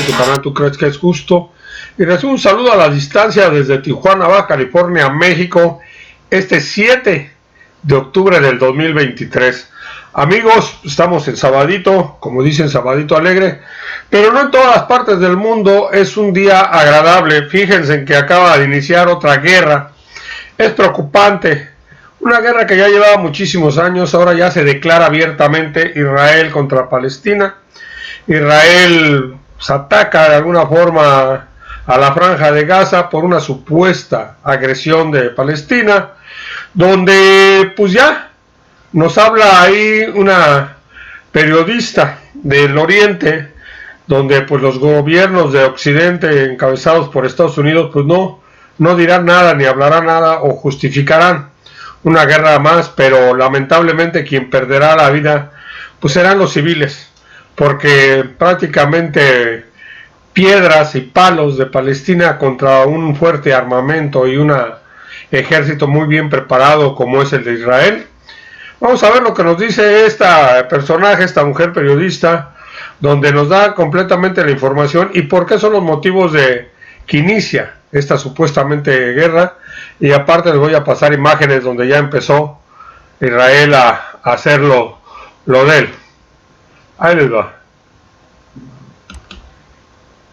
tu canal Tú Crees Que Es Justo, y recibo un saludo a la distancia desde Tijuana, Baja California, México, este 7 de octubre del 2023. Amigos, estamos en sabadito, como dicen, sabadito alegre, pero no en todas las partes del mundo es un día agradable. Fíjense en que acaba de iniciar otra guerra. Es preocupante, una guerra que ya llevaba muchísimos años. Ahora ya se declara abiertamente Israel contra Palestina. Israel ataca de alguna forma a la Franja de Gaza por una supuesta agresión de Palestina, donde pues ya nos habla ahí una periodista del Oriente, donde pues los gobiernos de Occidente encabezados por Estados Unidos pues no dirán nada, ni hablarán nada o justificarán una guerra más, pero lamentablemente quien perderá la vida pues serán los civiles, porque prácticamente piedras y palos de Palestina contra un fuerte armamento y un ejército muy bien preparado como es el de Israel. Vamos a ver lo que nos dice esta personaje, esta mujer periodista, donde nos da completamente la información y por qué son los motivos de que inicia esta supuestamente guerra. Y aparte les voy a pasar imágenes donde ya empezó Israel a hacer lo de él. Ahí les va.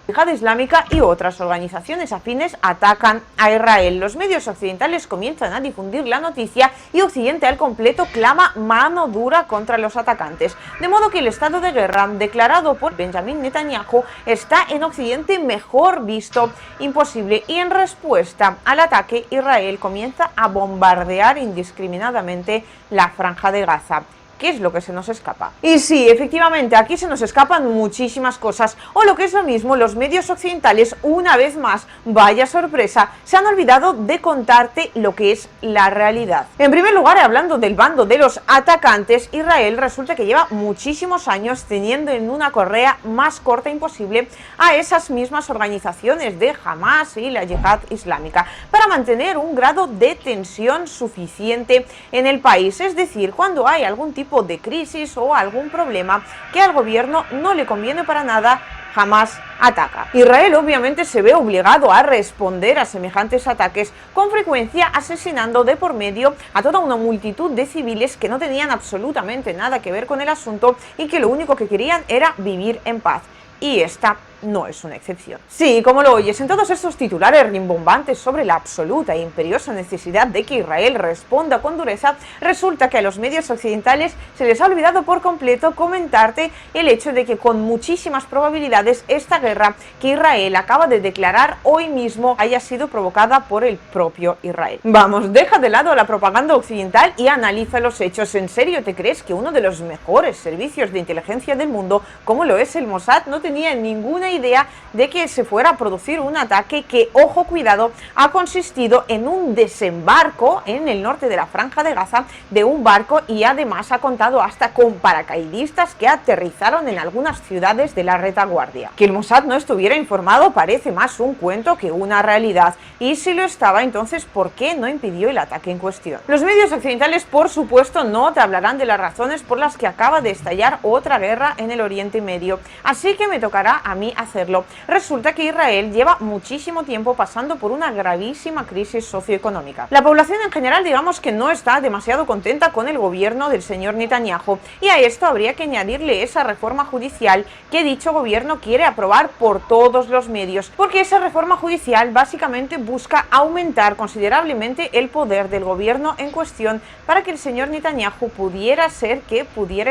Yihad Islámica y otras organizaciones afines atacan a Israel. Los medios occidentales comienzan a difundir la noticia y Occidente al completo clama mano dura contra los atacantes. De modo que el estado de guerra declarado por Benjamin Netanyahu está en Occidente mejor visto imposible, y en respuesta al ataque Israel comienza a bombardear indiscriminadamente la Franja de Gaza. ¿Qué es lo que se nos escapa? Y sí, efectivamente, aquí se nos escapan muchísimas cosas, o lo que es lo mismo, los medios occidentales, una vez más, vaya sorpresa, se han olvidado de contarte lo que es la realidad. En primer lugar, hablando del bando de los atacantes, Israel resulta que lleva muchísimos años teniendo en una correa más corta imposible a esas mismas organizaciones de Hamas y la Yihad Islámica, para mantener un grado de tensión suficiente en el país. Es decir, cuando hay algún tipo de crisis o algún problema que al gobierno no le conviene para nada, Hamas ataca. Israel obviamente se ve obligado a responder a semejantes ataques, con frecuencia asesinando de por medio a toda una multitud de civiles que no tenían absolutamente nada que ver con el asunto y que lo único que querían era vivir en paz. Y esta no es una excepción. Sí, como lo oyes, en todos estos titulares rimbombantes sobre la absoluta e imperiosa necesidad de que Israel responda con dureza, resulta que a los medios occidentales se les ha olvidado por completo comentarte el hecho de que con muchísimas probabilidades esta guerra que Israel acaba de declarar hoy mismo haya sido provocada por el propio Israel. Vamos, deja de lado la propaganda occidental y analiza los hechos. ¿En serio te crees que uno de los mejores servicios de inteligencia del mundo, como lo es el Mossad, no tenía ninguna idea de que se fuera a producir un ataque que, ojo, cuidado, ha consistido en un desembarco en el norte de la Franja de Gaza de un barco, y además ha contado hasta con paracaidistas que aterrizaron en algunas ciudades de la retaguardia? Que el Mossad no estuviera informado parece más un cuento que una realidad, y si lo estaba, entonces ¿por qué no impidió el ataque en cuestión? Los medios occidentales, por supuesto, no te hablarán de las razones por las que acaba de estallar otra guerra en el Oriente Medio, así que me tocará a mí hacerlo. Resulta que Israel lleva muchísimo tiempo pasando por una gravísima crisis socioeconómica. La población en general, digamos que no está demasiado contenta con el gobierno del señor Netanyahu, y a esto habría que añadirle esa reforma judicial que dicho gobierno quiere aprobar por todos los medios, porque esa reforma judicial básicamente busca aumentar considerablemente el poder del gobierno en cuestión para que el señor Netanyahu pudiera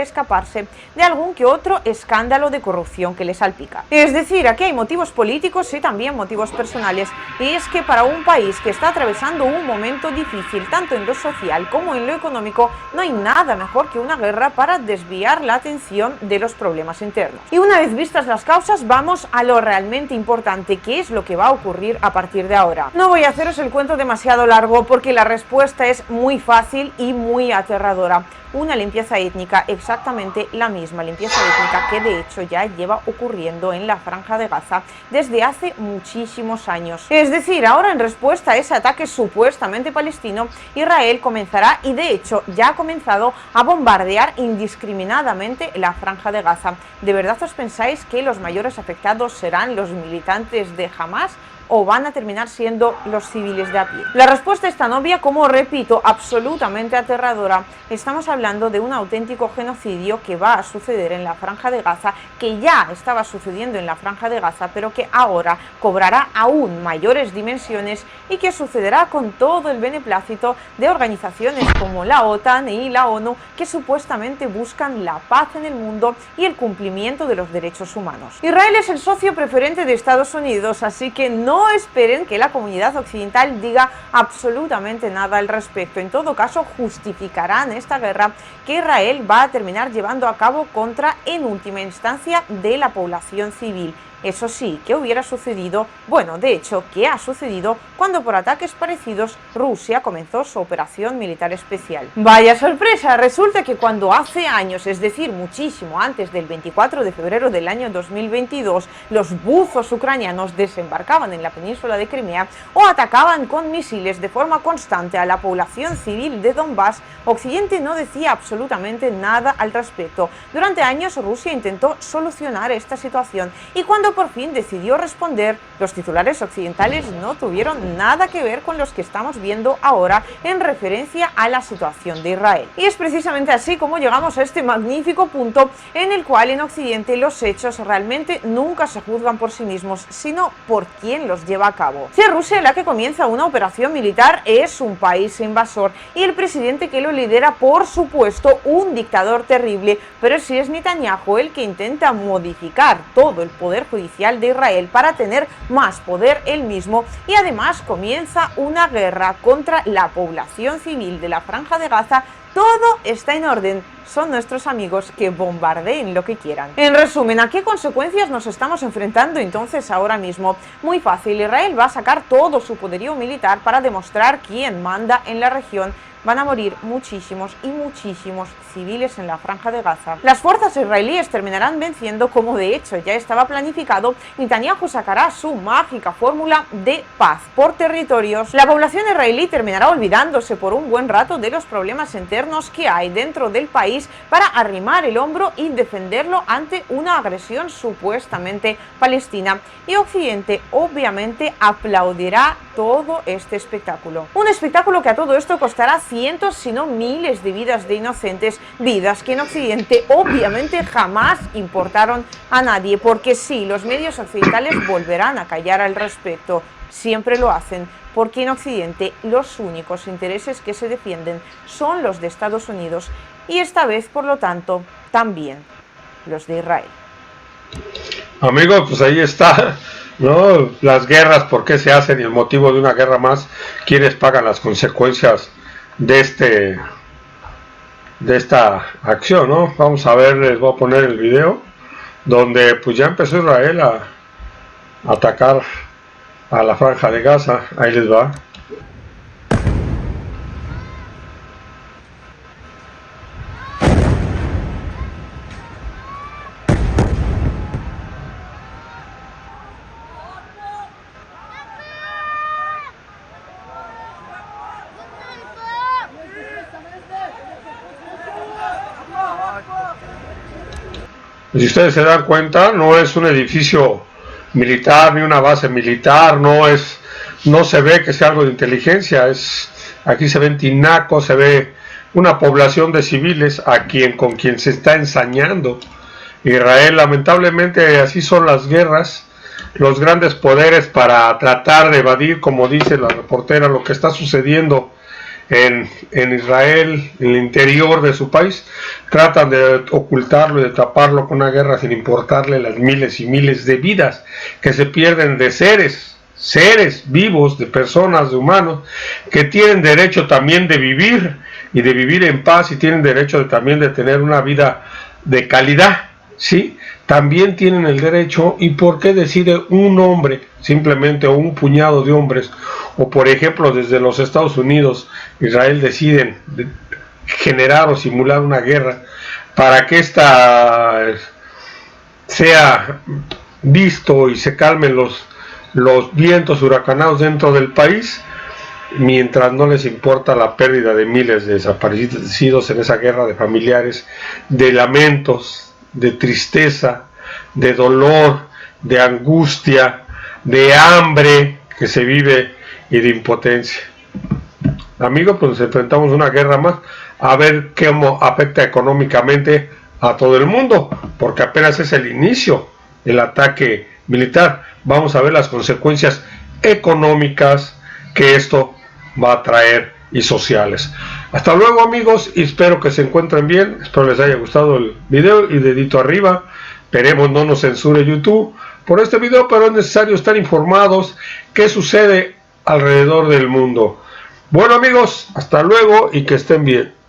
escaparse de algún que otro escándalo de corrupción que le salpica. Es decir, aquí hay motivos políticos y también motivos personales, y es que para un país que está atravesando un momento difícil tanto en lo social como en lo económico, no hay nada mejor que una guerra para desviar la atención de los problemas internos. Y una vez vistas las causas, vamos a lo realmente importante, que es lo que va a ocurrir a partir de ahora. No voy a haceros el cuento demasiado largo porque la respuesta es muy fácil y muy aterradora. Una limpieza étnica, exactamente la misma limpieza étnica que de hecho ya lleva ocurriendo en la Franja de Gaza desde hace muchísimos años. Es decir, ahora en respuesta a ese ataque supuestamente palestino, Israel comenzará, y de hecho ya ha comenzado, a bombardear indiscriminadamente la Franja de Gaza. ¿De verdad os pensáis que los mayores afectados serán los militantes de Hamas o van a terminar siendo los civiles de a pie? La respuesta es tan obvia como, repito, absolutamente aterradora. Estamos hablando de un auténtico genocidio que va a suceder en la Franja de Gaza, que ya estaba sucediendo en la Franja de Gaza, pero que ahora cobrará aún mayores dimensiones y que sucederá con todo el beneplácito de organizaciones como la OTAN y la ONU, que supuestamente buscan la paz en el mundo y el cumplimiento de los derechos humanos. Israel es el socio preferente de Estados Unidos, así que no esperen que la comunidad occidental diga absolutamente nada al respecto. En todo caso, justificarán esta guerra que Israel va a terminar llevando a cabo contra, en última instancia, de la población civil. Eso sí, ¿qué hubiera sucedido? Bueno, de hecho, ¿qué ha sucedido cuando por ataques parecidos Rusia comenzó su operación militar especial? ¡Vaya sorpresa! Resulta que cuando hace años, es decir, muchísimo antes del 24 de febrero del año 2022, los buzos ucranianos desembarcaban en la península de Crimea o atacaban con misiles de forma constante a la población civil de Donbass, Occidente no decía absolutamente nada al respecto. Durante años Rusia intentó solucionar esta situación, y cuando por fin decidió responder, los titulares occidentales no tuvieron nada que ver con los que estamos viendo ahora en referencia a la situación de Israel. Y es precisamente así como llegamos a este magnífico punto en el cual en Occidente los hechos realmente nunca se juzgan por sí mismos, sino por quién los lleva a cabo. Si es Rusia la que comienza una operación militar, es un país invasor, y el presidente que lo lidera, por supuesto, un dictador terrible, pero si es Netanyahu el que intenta modificar todo el poder judicial de Israel para tener más poder él mismo, y además comienza una guerra contra la población civil de la Franja de Gaza, todo está en orden. Son nuestros amigos, que bombardeen lo que quieran. En resumen, ¿a qué consecuencias nos estamos enfrentando entonces ahora mismo? Muy fácil, Israel va a sacar todo su poderío militar para demostrar quién manda en la región. Van a morir muchísimos y muchísimos civiles en la Franja de Gaza. Las fuerzas israelíes terminarán venciendo, como de hecho ya estaba planificado. Netanyahu sacará su mágica fórmula de paz por territorios. La población israelí terminará olvidándose por un buen rato de los problemas internos que hay dentro del país para arrimar el hombro y defenderlo ante una agresión supuestamente palestina. Y Occidente obviamente aplaudirá todo este espectáculo. Un espectáculo que a todo esto costará cientos, si no miles de vidas de inocentes, vidas que en Occidente obviamente jamás importaron a nadie, porque sí, los medios occidentales volverán a callar al respecto, siempre lo hacen, porque en Occidente los únicos intereses que se defienden son los de Estados Unidos, y esta vez, por lo tanto, también los de Israel. Amigos, pues ahí está, ¿no? Las guerras, por qué se hacen y el motivo de una guerra más, quiénes pagan las consecuencias de esta acción, ¿no? Vamos a ver, les voy a poner el video donde pues ya empezó Israel a atacar a la Franja de Gaza. Ahí les va. Si ustedes se dan cuenta, no es un edificio militar ni una base militar, no se ve que sea algo de inteligencia, aquí se ven tinacos, se ve una población de civiles con quien se está ensañando Israel. Lamentablemente así son las guerras, los grandes poderes, para tratar de evadir, como dice la reportera, lo que está sucediendo en Israel, en el interior de su país, tratan de ocultarlo y de taparlo con una guerra sin importarle las miles y miles de vidas que se pierden de seres vivos, de personas, de humanos, que tienen derecho también de vivir y de vivir en paz, y tienen derecho también de tener una vida de calidad, ¿sí? También tienen el derecho. ¿Y por qué decide un hombre, simplemente, o un puñado de hombres, o por ejemplo desde los Estados Unidos, Israel, deciden generar o simular una guerra para que esta sea visto y se calmen los vientos huracanados dentro del país, mientras no les importa la pérdida de miles de desaparecidos en esa guerra de familiares, de lamentos, de tristeza, de dolor, de angustia, de hambre que se vive y de impotencia. Amigos, pues nos enfrentamos a una guerra más, a ver cómo afecta económicamente a todo el mundo, porque apenas es el inicio del ataque militar. Vamos a ver las consecuencias económicas que esto va a traer y sociales. Hasta luego, amigos, y espero que se encuentren bien. Espero les haya gustado el video y dedito arriba. Esperemos no nos censure YouTube por este video, pero es necesario estar informados qué sucede alrededor del mundo. Bueno, amigos, hasta luego y que estén bien.